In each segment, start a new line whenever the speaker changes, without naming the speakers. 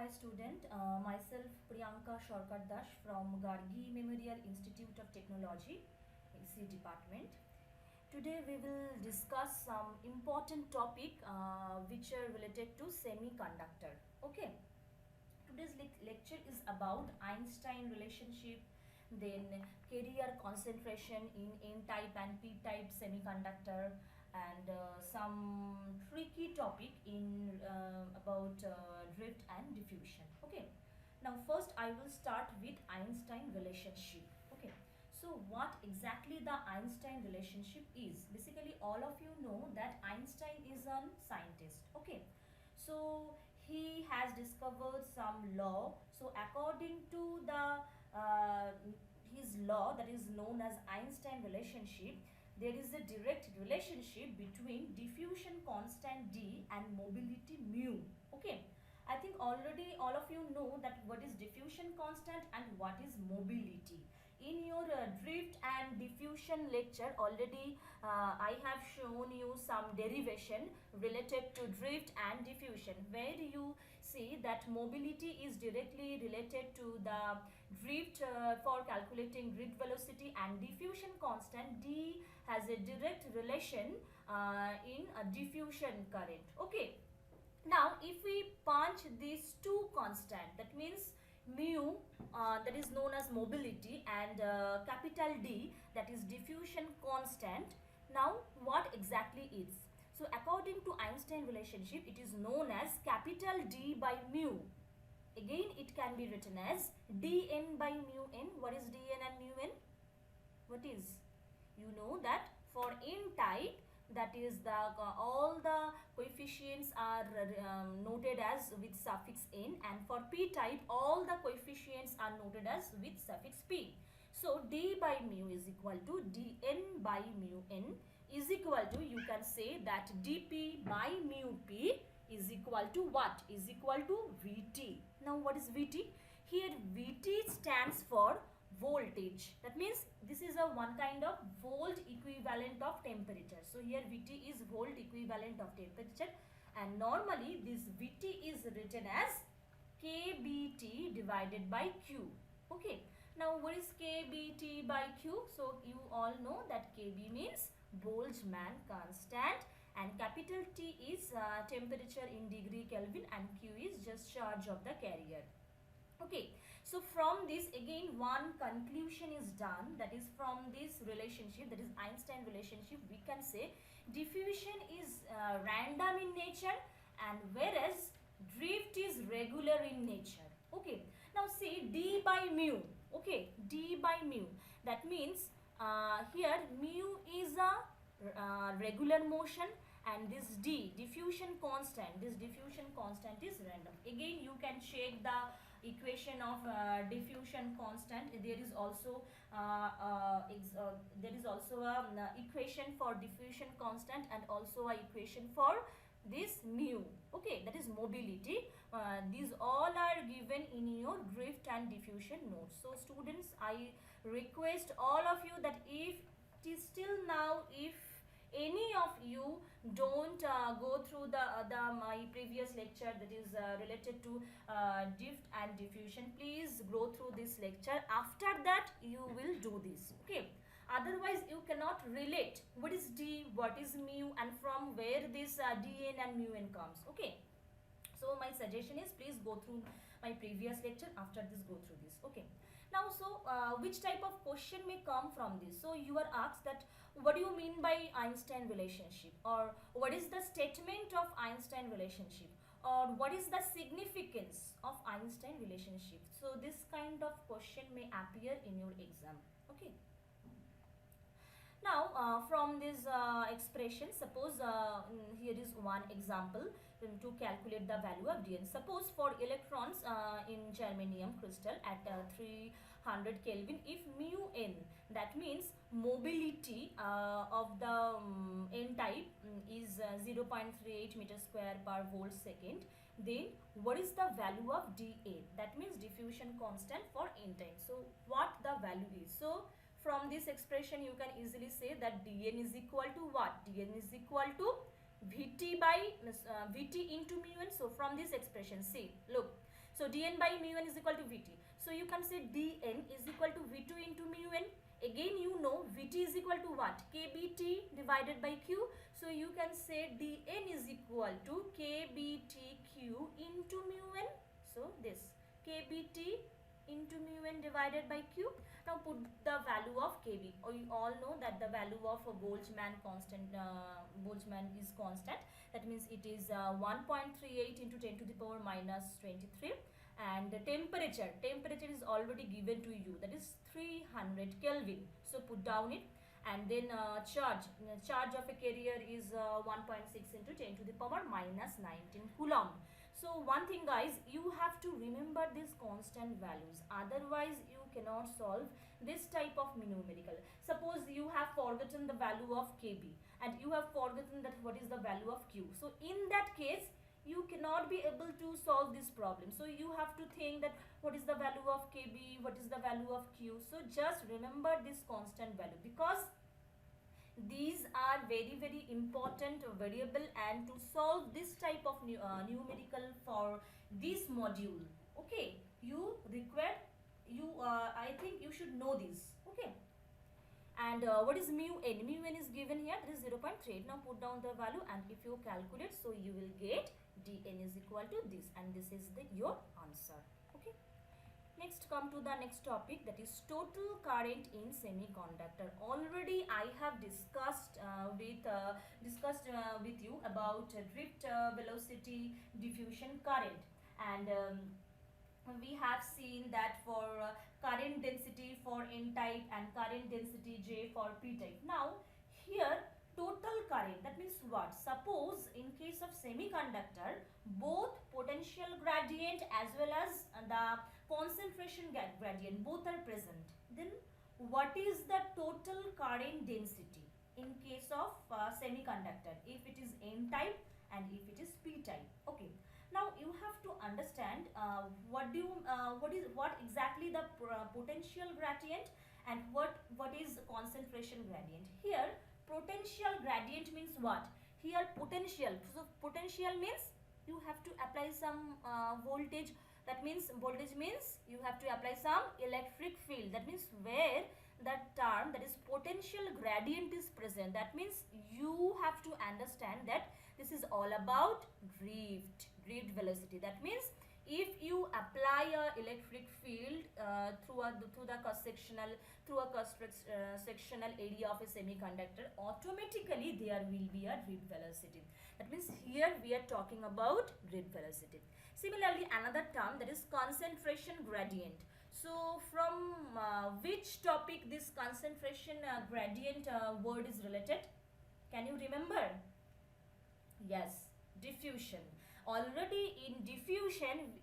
Hi student, myself Priyanka Shorkat Dash from Gargi Memorial Institute of Technology, AC department. Today we will discuss some important topic which are related to semiconductor. Okay. Today's lecture is about Einstein relationship, then carrier concentration in N-type and P-type semiconductor, and some tricky topic in about drift and diffusion. Okay. Now first I will start with Einstein relationship. Okay. So what exactly the Einstein relationship is? Basically all of you know that Einstein is a scientist. Okay. So he has discovered some law. So according to the his law that is known as Einstein relationship, there is a direct relationship between diffusion constant d and mobility mu. Okay, I think already all of you know that what is diffusion constant and what is mobility. In your drift and diffusion lecture already I have shown you some derivation related to drift and diffusion, where you see that mobility is directly related to the drift for calculating drift velocity, and diffusion constant d has a direct relation in a diffusion current. Okay, now if we punch these two constant, that means mu that is known as mobility, and capital D that is diffusion constant. Now what exactly is? So according to Einstein relationship, it is known as capital D by mu. Again it can be written as dn by mu n. What is dn and mu n? What is? You know that for N type, that is the all the coefficients are noted as with suffix n, and for P type all the coefficients are noted as with suffix p. So d by mu is equal to dn by mu n is equal to, you can say that dp by mu p is equal to what? Is equal to Vt. Now what is Vt? Here Vt stands for voltage. That means this is a one kind of volt equivalent of temperature. So here Vt is volt equivalent of temperature, and normally this Vt is written as kBt divided by Q. Okay. Now what is kBt by Q? So you all know that kB means Boltzmann constant, and capital T is temperature in degree Kelvin, and Q is just charge of the carrier. Okay, so from this again one conclusion is done, that is from this relationship, that is Einstein relationship, we can say diffusion is random in nature, and whereas drift is regular in nature. Okay, now see d by mu. Okay, d by mu, that means here mu is a regular motion, and this d diffusion constant, this diffusion constant is random. Again you can check the equation of diffusion constant. There is also a equation for diffusion constant, and also a equation for this mu. Okay, that is mobility. These all are given in your drift and diffusion notes. So students, I request all of you that if it is still now, if any of you don't go through the my previous lecture that is related to drift and diffusion, please go through this lecture. After that you will do this. Okay, otherwise you cannot relate what is d, what is mu, and from where this dn and mu n comes. Okay, so my suggestion is please go through my previous lecture. After this, go through this. Okay, now so which type of question may come from this? So you are asked that what do you mean by Einstein relationship, or what is the statement of Einstein relationship, or what is the significance of Einstein relationship? So this kind of question may appear in your exam. Okay, now from this expression, suppose here is one example to calculate the value of dn. Suppose for electrons in germanium crystal at 300 Kelvin, if mu n, that means mobility of the n type is 0.38 meter square per volt second, then what is the value of dA? That means diffusion constant for n time. So what the value is? So from this expression you can easily say that dn is equal to what? Dn is equal to Vt by Vt into mu n. So from this expression, see, look, So dn by mu n is equal to Vt. So you can say dn is equal to V2 into mu n. Again you know Vt is equal to what? kBt divided by q. So you can say dn is equal to kBtq into mu n. So this kBt into mu n divided by q. Now put the value of kb. We all know that the value of a Boltzmann constant, Boltzmann is constant. That means it is 1.38 into 10 to the power minus 23. And the temperature is already given to you, that is 300 Kelvin. So put down it. And then charge of a carrier is 1.6 into 10 to the power minus 19 Coulomb. So one thing guys, you have to remember these constant values, otherwise you cannot solve this type of numerical. Suppose you have forgotten the value of kb and you have forgotten that what is the value of q. So in that case you cannot be able to solve this problem. So you have to think that what is the value of kb, what is the value of q. So just remember this constant value, because these are very very important variable, and to solve this type of numerical for this module, okay, you require I think you should know this, okay. And what is mu n? Mu n is given here, that is 0.38. Now put down the value, and if you calculate, so you will get dn is equal to this, and this is your answer, okay. Next, come to the next topic, that is total current in semiconductor. Already I have discussed with you about drift velocity, diffusion current, and we have seen that for current density for n type and current density J for p type. Now here total current, that means what? Suppose in case of semiconductor, both potential gradient as well as the concentration gradient both are present, then what is the total current density in case of semiconductor, if it is n type and if it is p type, okay. Now you have to understand what exactly the potential gradient and what is concentration gradient. Here potential gradient means what? Here potential, so potential means you have to apply some voltage. That means voltage means you have to apply some electric field. That means where that term, that is potential gradient, is present. That means you have to understand that this is all about drift velocity. That means if you apply a electric field through a sectional area of a semiconductor, automatically there will be a drift velocity. That means here we are talking about drift velocity. Similarly, another term, that is concentration gradient. So from which topic this concentration gradient word is related? Can you remember? Yes, diffusion. Already in diffusion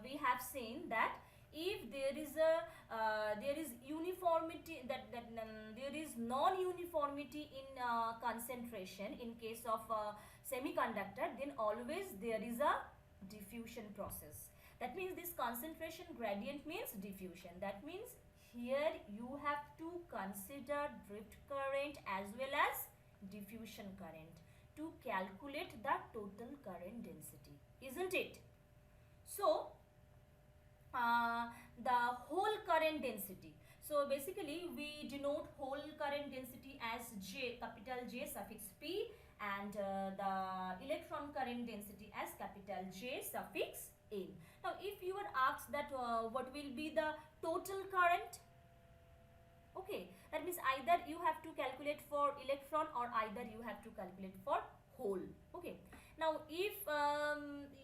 we have seen that if there is uniformity, there is non-uniformity in concentration in case of semiconductor, then always there is a diffusion process. That means this concentration gradient means diffusion. That means here you have to consider drift current as well as diffusion current to calculate the total current density, isn't it? So the whole current density, so basically we denote whole current density as J, capital J suffix P, and the electron current density as capital J suffix N. Now if you are asked that what will be the total current, okay, that means either you have to calculate for electron or either you have to calculate for hole, okay. Now if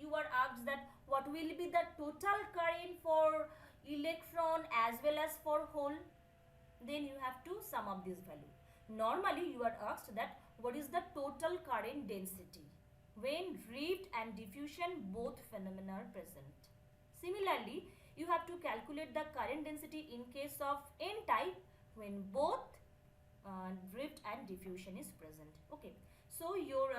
you are asked that what will be the total current for electron as well as for hole, then you have to sum up this value. Normally you are asked that what is the total current density when drift and diffusion both phenomena are present. Similarly, you have to calculate the current density in case of n type when both drift and diffusion is present, okay. So your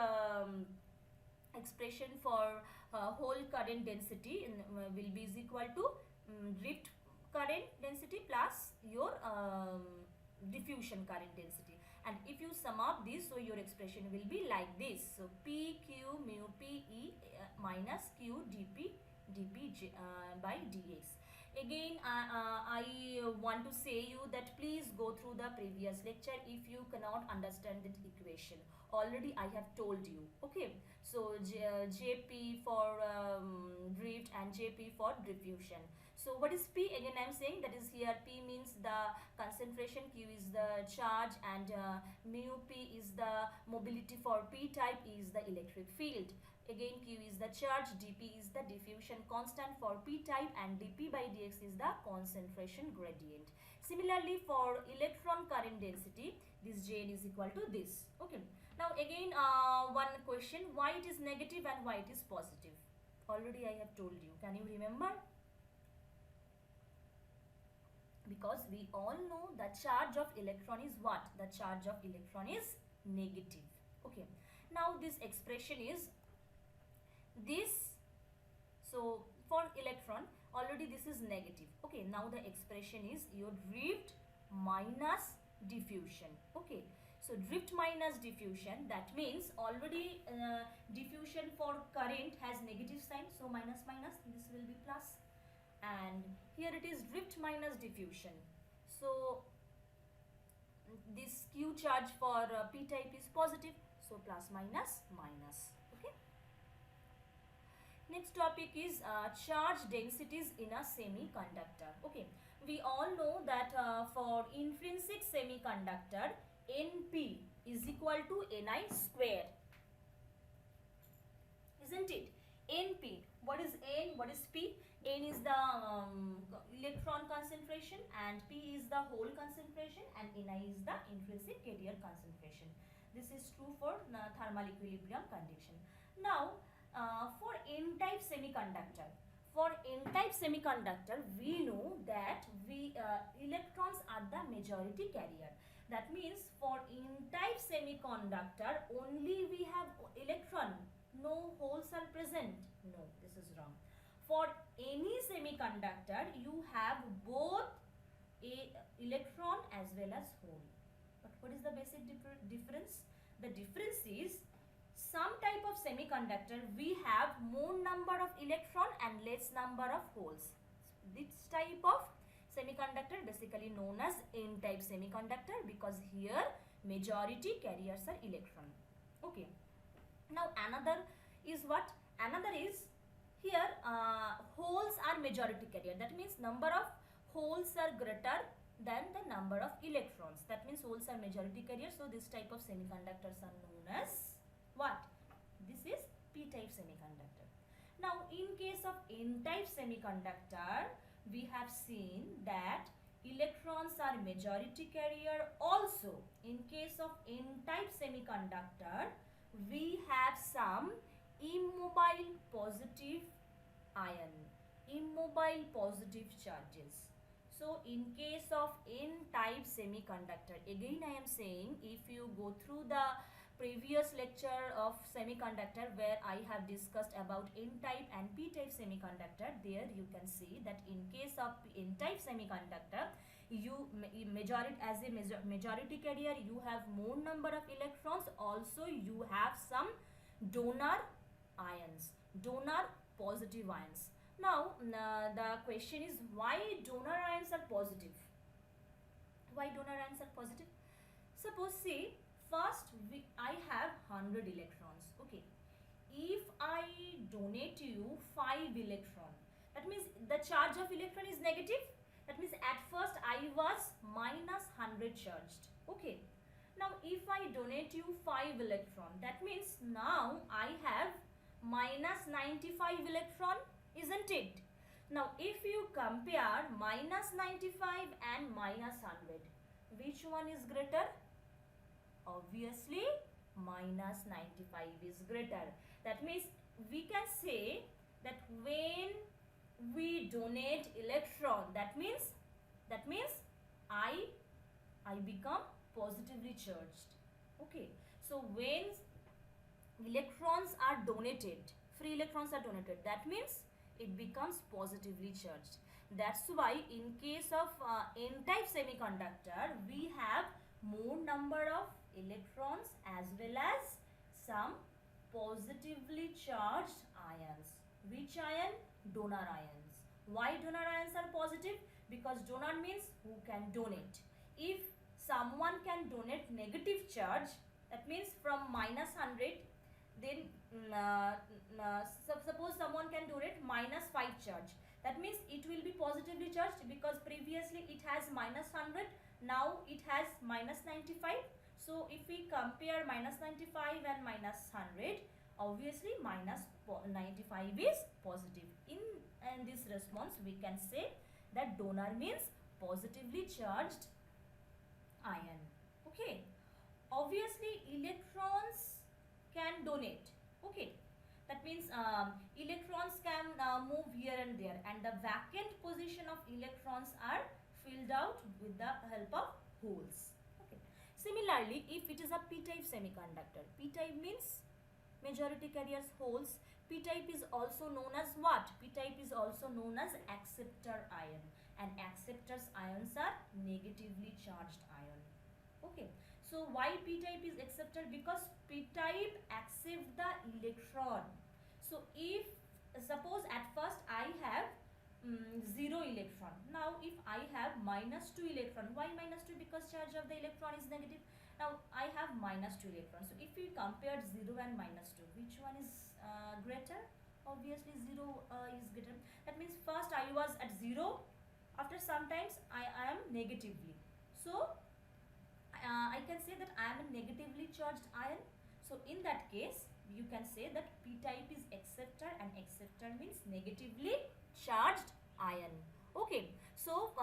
expression for whole current density will be is equal to drift current density plus your diffusion current density, and if you sum up this, so your expression will be like this. So P Q mu P E minus Q dP by dx. Again, I want to say you that please go through the previous lecture if you cannot understand that equation. Already I have told you. Okay, so Jp for drift and Jp for diffusion. So what is P? Again I am saying that is here P means the concentration, Q is the charge, and mu P is the mobility for P type is the electric field. Again Q is the charge, dP is the diffusion constant for P type, and dP by dx is the concentration gradient. Similarly for electron current density, this Jn is equal to this. Okay. Now again one question, why it is negative and why it is positive? Already I have told you. Can you remember? Because we all know the charge of electron is what? The charge of electron is negative. Okay. Now this expression is this. So for electron already this is negative. Okay, now the expression is your drift minus diffusion. Okay, so drift minus diffusion, that means already diffusion for current has negative sign, so minus minus, this will be plus, and here it is drift minus diffusion. So this Q charge for P type is positive, so plus minus minus. Okay. Next topic is charge densities in a semiconductor. Okay, we all know that for intrinsic semiconductor, Np is equal to Ni square, isn't it? Np, what is N, what is P? N is the electron concentration and P is the hole concentration and Ni is the intrinsic carrier concentration. This is true for thermal equilibrium condition. Now for n-type semiconductor, we know that electrons are the majority carrier. That means for n-type semiconductor only we have electron, no holes are present. No, this is wrong. For any semiconductor you have both a electron as well as hole. But what is the basic difference? The difference is some type of semiconductor we have more number of electron and less number of holes. This type of semiconductor basically known as n-type semiconductor, because here majority carriers are electron. Okay. Now another is what? Another is here holes are majority carrier. That means number of holes are greater than the number of electrons. That means holes are majority carrier. So this type of semiconductors are known as what? This is p-type semiconductor. Now in case of n-type semiconductor, we have seen that electrons are majority carrier. Also in case of n-type semiconductor, we have some immobile positive ion, immobile positive charges. So in case of n-type semiconductor, again I am saying, if you go through the previous lecture of semiconductor where I have discussed about n-type and p-type semiconductor, there you can see that in case of n-type semiconductor, you as a majority carrier you have more number of electrons. Also you have some donor ions, donor positive ions. Now the question is, why donor ions are positive? Why donor ions are positive? Suppose say first I have 100 electrons. Okay, if I donate you 5 electron, that means the charge of electron is negative. That means at first I was minus 100 charged. Okay, now if I donate you 5 electron, that means now I have minus 95 electron, isn't it? Now if you compare minus 95 and minus 100, which one is greater? Obviously minus 95 is greater. That means we can say that when we donate electron, that means I become positively charged. Okay, so when electrons are donated, free electrons are donated, that means it becomes positively charged. That's why in case of n-type semiconductor, we have more number of electrons as well as some positively charged ions. Which ion? Donor ions. Why donor ions are positive? Because donor means who can donate. If someone can donate negative charge, that means from -100, then suppose someone can donate -5 charge, that means it will be positively charged, because previously it has -100, now it has -95. So if we compare -95 and -100, obviously -95 is positive. In this response we can say that donor means positively charged ion. Okay, obviously electrons can donate. Okay, that means electrons can move here and there, and the vacant position of electrons are filled out with the help of holes. Okay, similarly, if it is a p-type semiconductor, p-type means majority carriers, holes. P-type is also known as what? P-type is also known as acceptor ion, and acceptors ions are negatively charged ion. Okay, so why p-type is acceptor? Because p-type accept the electron. So if suppose at first I have 0 electron, now if I have -2 electron, why -2? Because charge of the electron is negative. Now I have -2 electrons. So if we compare 0 and -2, which one is greater? Obviously 0 is greater. That means first I was at 0, after sometimes I am negatively. So I can say that I am a negatively charged ion. So in that case you can say that p-type is acceptor, and acceptor means negatively charged ion. Okay, so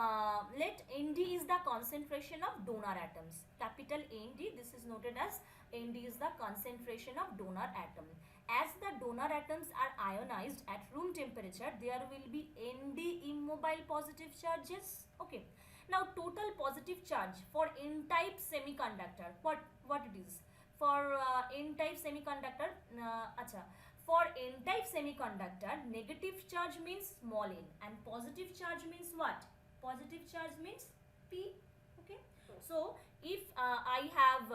let Nd is the concentration of donor atoms. Capital Nd, this is noted as Nd is the concentration of donor atom. As the donor atoms are ionized at room temperature, there will be Nd immobile positive charges. Okay, now total positive charge for n-type semiconductor, what it is? For n-type semiconductor, for n-type semiconductor, negative charge means small n, and positive charge means what? Positive charge means P. Okay, so if I have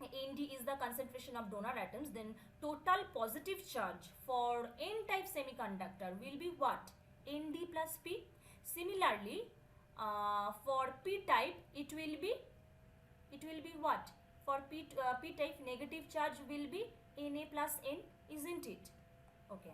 Nd is the concentration of donor atoms, then total positive charge for n-type semiconductor will be what? Nd plus P. Similarly, for p-type it will be what? For p-type negative charge will be Na plus N, isn't it? Okay.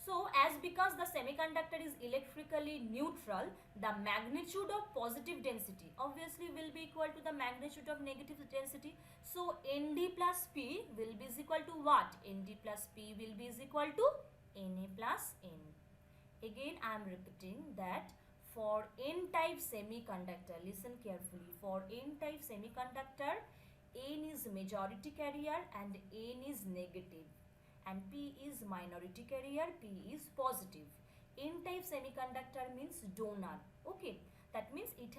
So as because the semiconductor is electrically neutral, the magnitude of positive density obviously will be equal to the magnitude of negative density. So Nd plus P will be is equal to what? Nd plus P will be is equal to Na plus N. Again I am repeating that for n-type semiconductor, listen carefully, for n-type semiconductor, N is majority carrier and N is negative, and P is minority carrier, P is positive. N-type semiconductor means donor. Okay, that means it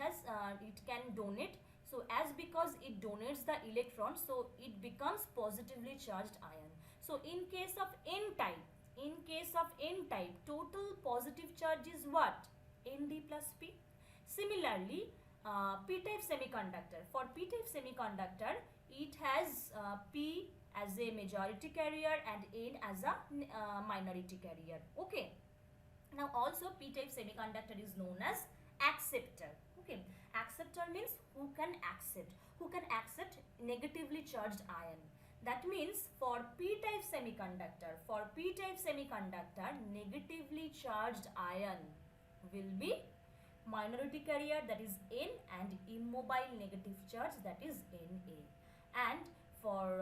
can donate. So as because it donates the electron, so it becomes positively charged ion. So in case of n-type, total positive charge is what? Nd plus P. Similarly, p-type semiconductor, for p-type semiconductor, it has P as a majority carrier and N as a minority carrier. Okay, now also p-type semiconductor is known as acceptor. Okay, acceptor means who can accept negatively charged ion. That means for p-type semiconductor, negatively charged ion will be minority carrier, that is N, and immobile negative charge, that is Na. And for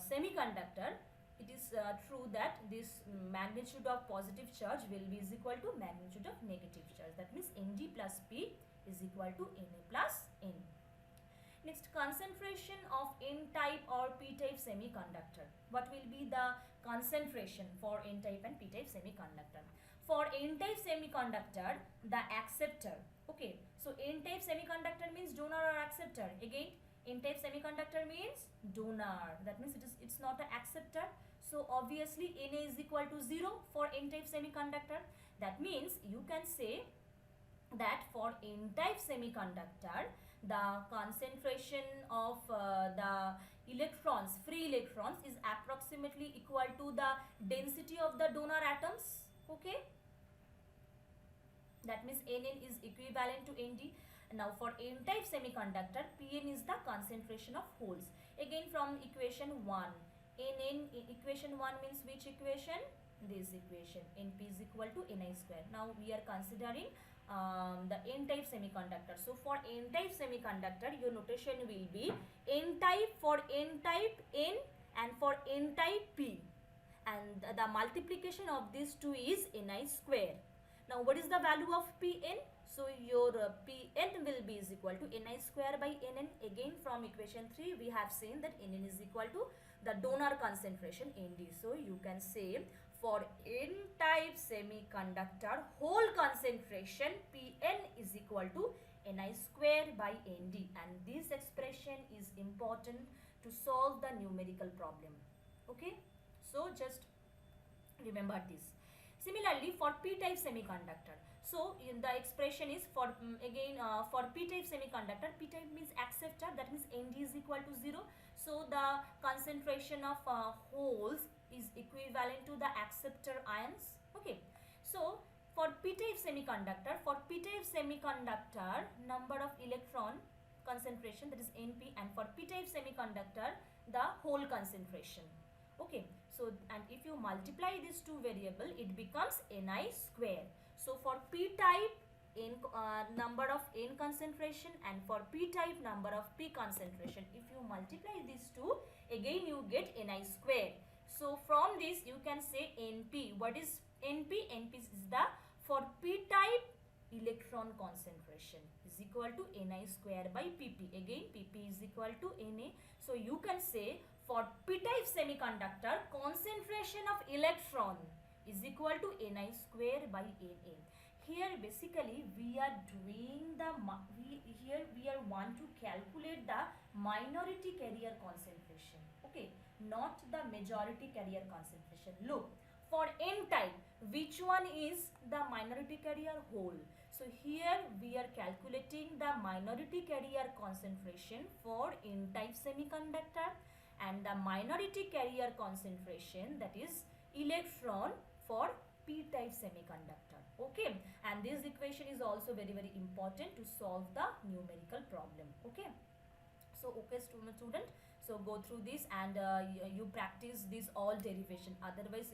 semiconductor, it is true that this magnitude of positive charge will be is equal to magnitude of negative charge. That means Nd plus P is equal to Na plus N. Next, concentration of n-type or p-type semiconductor. What will be the concentration for n-type and p-type semiconductor? For n-type semiconductor, the acceptor. Okay, so n-type semiconductor means donor or acceptor. Again, n-type semiconductor means donor. That means it's not an acceptor. So obviously Na is equal to 0 for n-type semiconductor. That means you can say that for n-type semiconductor, the concentration of the electrons, free electrons, is approximately equal to the density of the donor atoms. Okay, that means Nn is equivalent to Nd. Now for n-type semiconductor, Pn is the concentration of holes. Again from equation 1, Nn, equation 1 means which equation? This equation, Np is equal to Ni square. Now we are considering the n-type semiconductor. So for n-type semiconductor, your notation will be n-type for n-type N and for n-type P. And the multiplication of these two is Ni square. Now what is the value of Pn? So your Pn will be is equal to Ni square by Nn. Again from equation 3 we have seen that Nn is equal to the donor concentration Nd. So you can say for n-type semiconductor whole concentration Pn is equal to Ni square by Nd, and this expression is important to solve the numerical problem. Okay, so just remember this. Similarly for p-type semiconductor, so in the expression is for for p-type semiconductor, p-type means acceptor, that means Nd is equal to 0. So the concentration of holes is equivalent to the acceptor ions. Okay, so for p-type semiconductor, number of electron concentration, that is Np, and for p-type semiconductor the hole concentration. Okay, so and if you multiply these two variable, it becomes Ni square. So for p-type number of N concentration, and for p-type number of P concentration, if you multiply these two, again you get Ni square. So from this you can say Np. What is Np? Np is the for p-type electron concentration is equal to Ni square by Pp. Again Pp is equal to Na. So you can say for p-type semiconductor, concentration of electron is equal to Ni square by Na. Here basically we are doing the we are want to calculate the minority carrier concentration. Okay, not the majority carrier concentration. Look, for n-type, which one is the minority carrier? Hole. So here we are calculating the minority carrier concentration for n-type semiconductor, and the minority carrier concentration, that is electron, for p-type semiconductor. Okay, and this equation is also very important to solve the numerical problem. Okay, so okay student, so go through this and you practice this all derivation, otherwise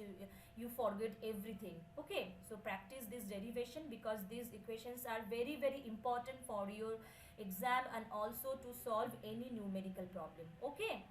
you forget everything. Okay, so practice this derivation because these equations are very important for your exam and also to solve any numerical problem. Okay.